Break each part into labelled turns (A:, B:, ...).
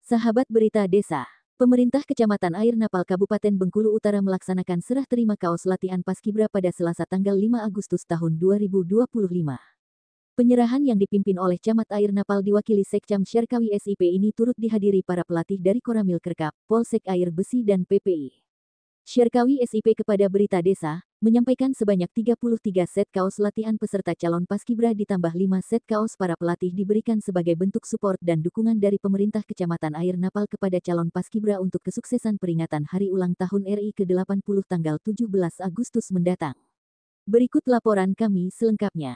A: Sahabat Berita Desa, pemerintah Kecamatan Air Napal Kabupaten Bengkulu Utara melaksanakan serah terima kaos latihan Paskibra pada Selasa tanggal 5 Agustus tahun 2025. Penyerahan yang dipimpin oleh Camat Air Napal diwakili Sekcam Syarkawi SIP ini turut dihadiri para pelatih dari Koramil Kerkap, Polsek Air Besi dan PPI. Syarkawi SIP kepada Berita Desa, menyampaikan sebanyak 33 set kaos latihan peserta calon Paskibra ditambah 5 set kaos para pelatih diberikan sebagai bentuk support dan dukungan dari pemerintah Kecamatan Air Napal kepada calon Paskibra untuk kesuksesan peringatan Hari Ulang Tahun RI ke-80 tanggal 17 Agustus mendatang. Berikut laporan kami selengkapnya.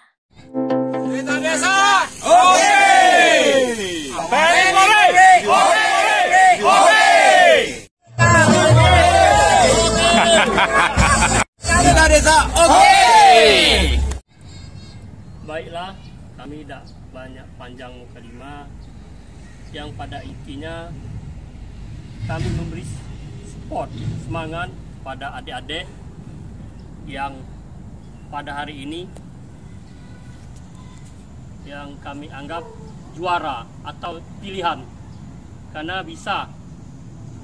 B: Berita Desa, oke! Berita Desa, oke!
C: Baiklah, kami tidak banyak panjang kalimat. Yang pada intinya kami memberi support, semangat pada adik-adik yang pada hari ini yang kami anggap juara atau pilihan karena bisa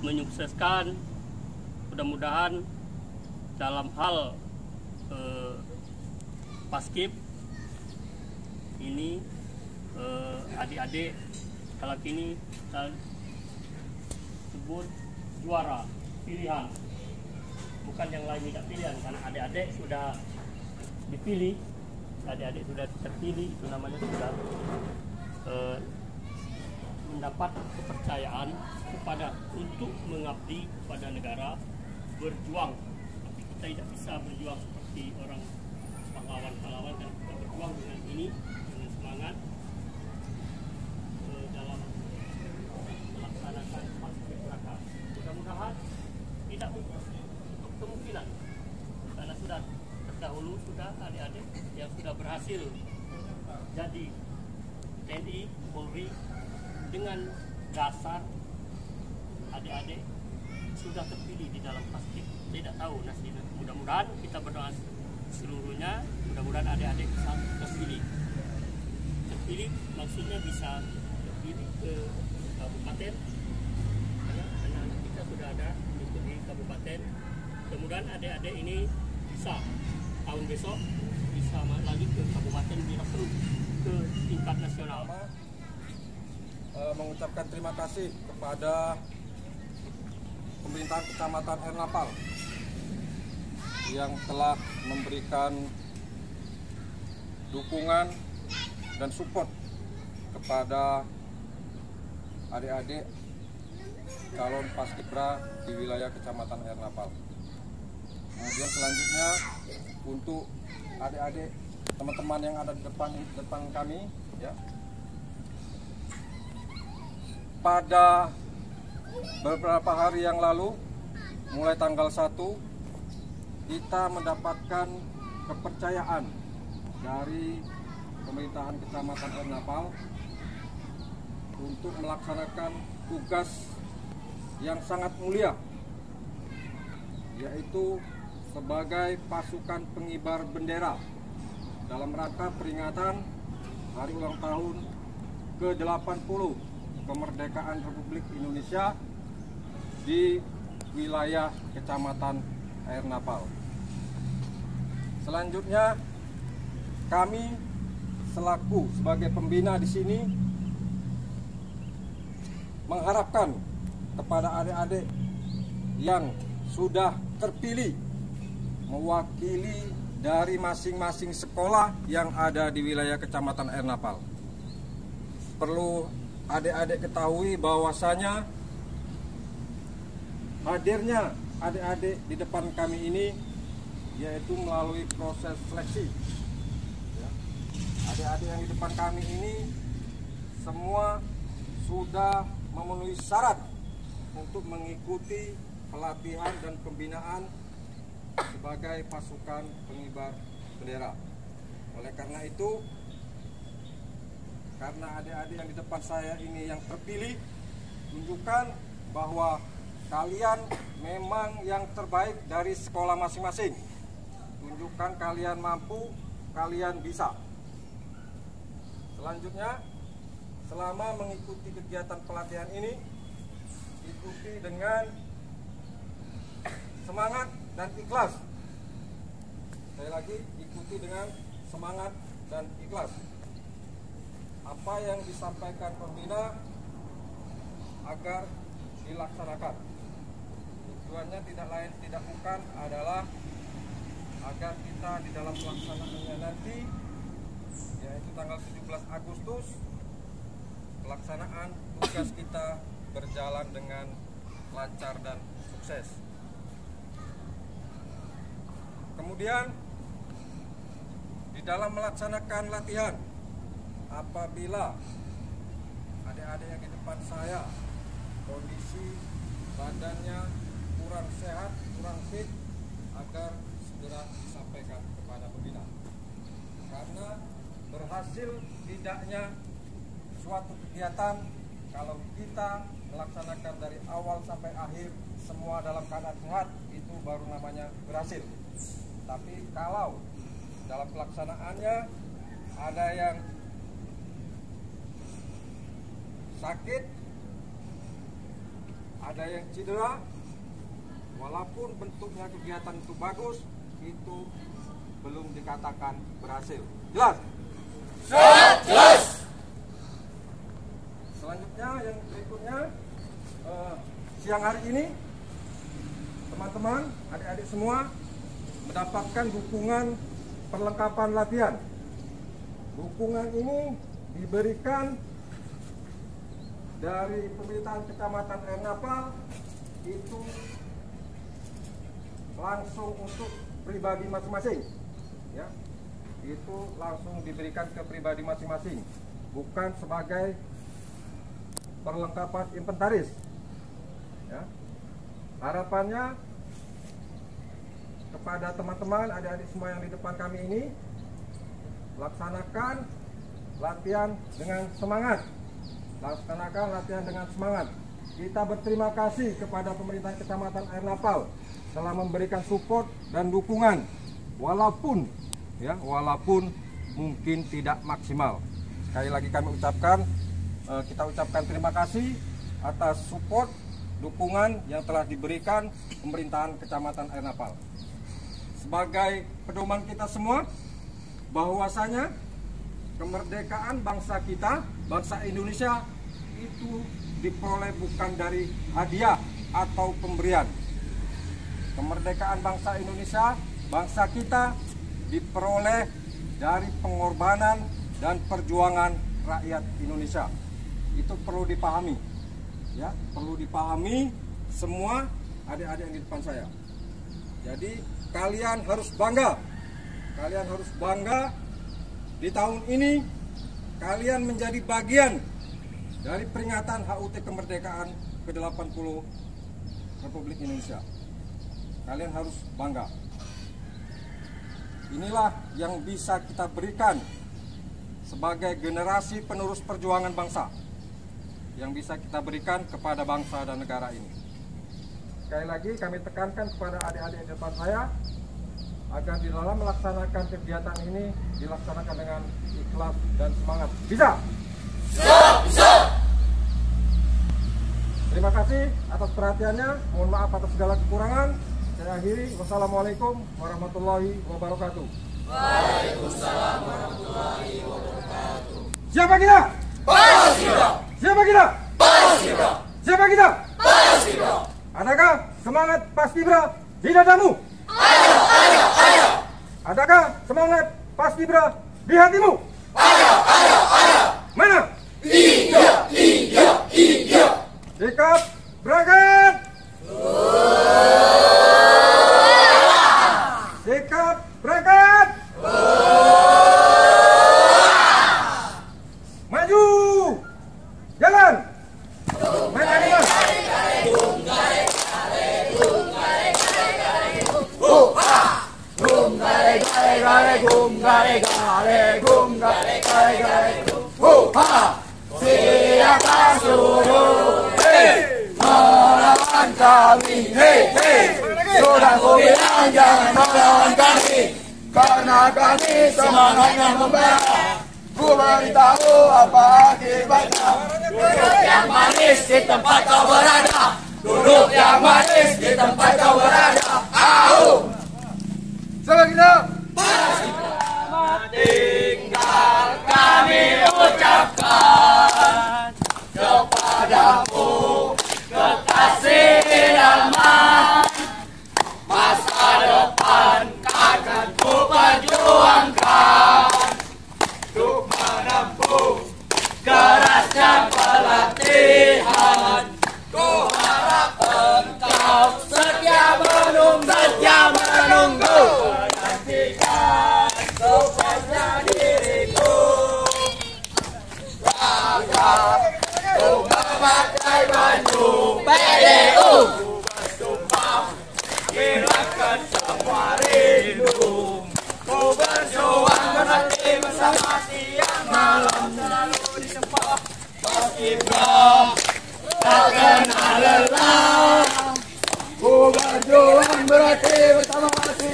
C: menyukseskan mudah-mudahan dalam hal Paskib ini adik-adik kalau kini kita sebut juara pilihan, bukan yang lain tidak pilihan karena adik-adik sudah dipilih, adik-adik sudah terpilih, itu namanya sudah mendapat kepercayaan kepada untuk mengabdi kepada negara, berjuang. Tapi kita tidak bisa berjuang seperti orang pahlawan-pahlawan, dan kita berjuang dengan ini, dengan semangat dalam melaksanakan Paskibra. Mudah-mudahan tidak untuk kemungkinan karena sudah terdahulu sudah adik-adik yang sudah berhasil jadi TNI, Polri dengan dasar adik-adik sudah terpilih di dalam Paskib. Tidak tahu nasibnya. Mudah-mudahan kita berdoa seluruhnya, mudah-mudahan adik-adik bisa terpilih. Terpilih maksudnya bisa terpilih ke kabupaten. Karena anak-anak kita sudah ada di kabupaten. Kemudian adik-adik ini bisa tahun besok bisa lagi ke kabupaten bila perlu ke tingkat nasional.
D: Mengucapkan terima kasih kepada pemerintahan Kecamatan Air Napal yang telah memberikan dukungan dan support kepada adik-adik calon Paskibra di wilayah Kecamatan Air Napal. Kemudian selanjutnya untuk adik-adik teman-teman yang ada di depan kami, ya, pada beberapa hari yang lalu, mulai tanggal 1, kita mendapatkan kepercayaan dari pemerintahan Kecamatan Air Napal untuk melaksanakan tugas yang sangat mulia, yaitu sebagai pasukan pengibar bendera dalam rangka peringatan Hari Ulang Tahun ke-80 kemerdekaan Republik Indonesia di wilayah Kecamatan Air Napal. Selanjutnya, kami selaku sebagai pembina di sini mengharapkan kepada adik-adik yang sudah terpilih mewakili dari masing-masing sekolah yang ada di wilayah Kecamatan Air Napal. Perlu adik-adik ketahui bahwasanya hadirnya adik-adik di depan kami ini yaitu melalui proses seleksi. Adik-adik yang di depan kami ini semua sudah memenuhi syarat untuk mengikuti pelatihan dan pembinaan sebagai pasukan pengibar bendera. Oleh karena itu, karena adik-adik yang di depan saya ini yang terpilih, tunjukkan bahwa kalian memang yang terbaik dari sekolah masing-masing. Tunjukkan kalian mampu, kalian bisa. Selanjutnya, selama mengikuti kegiatan pelatihan ini, diikuti dengan semangat dan ikhlas. Sekali lagi, ikuti dengan semangat dan ikhlas. Apa yang disampaikan pembina agar dilaksanakan. Tujuannya tidak lain tidak bukan adalah agar kita di dalam pelaksanaannya nanti, yaitu tanggal 17 Agustus, pelaksanaan tugas kita berjalan dengan lancar dan sukses. Kemudian di dalam melaksanakan latihan, apabila adik-adik yang di depan saya kondisi badannya kurang sehat, kurang fit, agar segera disampaikan kepada pembina. Karena berhasil tidaknya suatu kegiatan kalau kita melaksanakan dari awal sampai akhir semua dalam keadaan sehat, itu baru namanya berhasil. Tapi kalau dalam pelaksanaannya ada yang sakit, ada yang cedera, walaupun bentuknya kegiatan itu bagus, itu belum dikatakan berhasil. Jelas?
B: Jelas.
D: Selanjutnya yang berikutnya, siang hari ini teman-teman, adik-adik semua mendapatkan dukungan perlengkapan latihan. Dukungan ini diberikan dari pemerintahan Kecamatan Air Napal, itu langsung untuk pribadi masing-masing, ya, itu langsung diberikan ke pribadi masing-masing, bukan sebagai perlengkapan inventaris, ya. Harapannya kepada teman-teman, adik-adik semua yang di depan kami ini, laksanakan latihan dengan semangat. Laksanakan latihan dengan semangat. Kita berterima kasih kepada pemerintah Kecamatan Air Napal telah memberikan support dan dukungan, walaupun mungkin tidak maksimal. Sekali lagi kami ucapkan, kita ucapkan terima kasih atas support, dukungan yang telah diberikan pemerintahan Kecamatan Air Napal. Sebagai pedoman kita semua, bahwasanya kemerdekaan bangsa kita, bangsa Indonesia, itu diperoleh bukan dari hadiah atau pemberian. Kemerdekaan bangsa Indonesia, bangsa kita, diperoleh dari pengorbanan dan perjuangan rakyat Indonesia. Itu perlu dipahami, ya, perlu dipahami semua adik-adik yang di depan saya. Jadi kalian harus bangga, di tahun ini kalian menjadi bagian dari peringatan HUT kemerdekaan ke-80 Republik Indonesia. Kalian harus bangga. Inilah yang bisa kita berikan sebagai generasi penerus perjuangan bangsa, yang bisa kita berikan kepada bangsa dan negara ini. Sekali lagi kami tekankan kepada adik-adik di depan saya, agar di dalam melaksanakan kegiatan ini dilaksanakan dengan ikhlas dan semangat. Bisa?
B: Bisa.
D: Terima kasih atas perhatiannya. Mohon maaf atas segala kekurangan. Saya akhiri. Wassalamualaikum warahmatullahi wabarakatuh.
B: Waalaikumsalam warahmatullahi wabarakatuh.
D: Siapa kita?
B: Paskibra.
D: Siapa kita?
B: Paskibra.
D: Siapa kita?
B: Paskibra.
D: Adakah semangat Paskibra di dadamu?
B: Ada.
D: Adakah semangat Paskibra di hatimu?
B: Ada.
D: Mana?
B: Tiga.
D: Sikap berangkat. Sikap berangkat. Maju. Jalan. Main animal.
B: Siapa suruh melawan kami, sudah ku bilang jangan melawan kami, karena kami semangatnya membela. Ku beritahu apa akibatnya, duduk yang manis di tempat kau berada,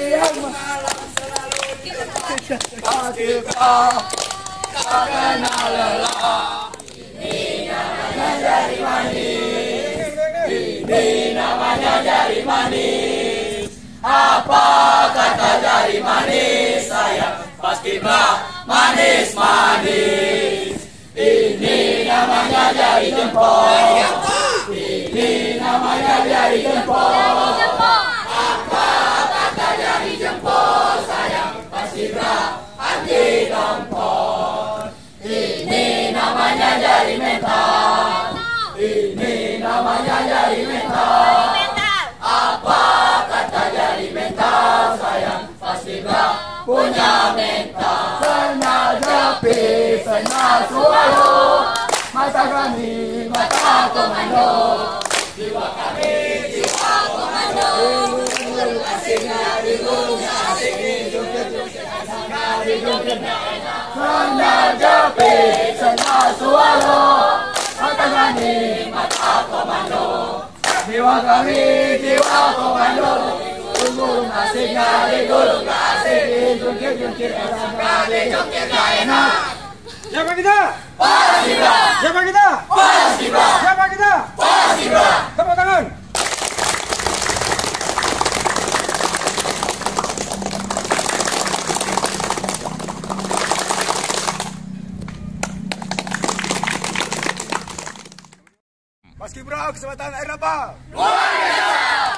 B: siang malam selalu Paskibra tak kenal lelah. Ini namanya jari manis, ini namanya jari manis. Apa kata jari manis? Sayang Paskibra manis-manis. Ini namanya jari jempol, ini namanya jari jempol. Apa kata jari jempol? Sayang Paskibra anti dompol. Ini namanya jari mental, ini namanya jari mental. Apa kata jari mental? Sayang Paskibra punya mental. Sena Japi, Sena Suwayo, mata kami, mata komando. Jiwa kami, jiwa komando. Asiknya di gulungnya asik, jungkir-jungkir asaknya di jungkirnya enak. Sena Japi, Sena Suwayo, mata kami, mata komando. Jiwa kami, jiwa komando. Gulung asiknya di gulung asik, jungkir-jungkir asaknya di jungkirnya enak.
D: Siapa kita?
B: Paskibra.
D: Siapa kita?
B: Paskibra.
D: Siapa kita?
B: Paskibra.
D: Tepuk tangan. Paskibra Keselamatan Air Napa.
B: Luar biasa.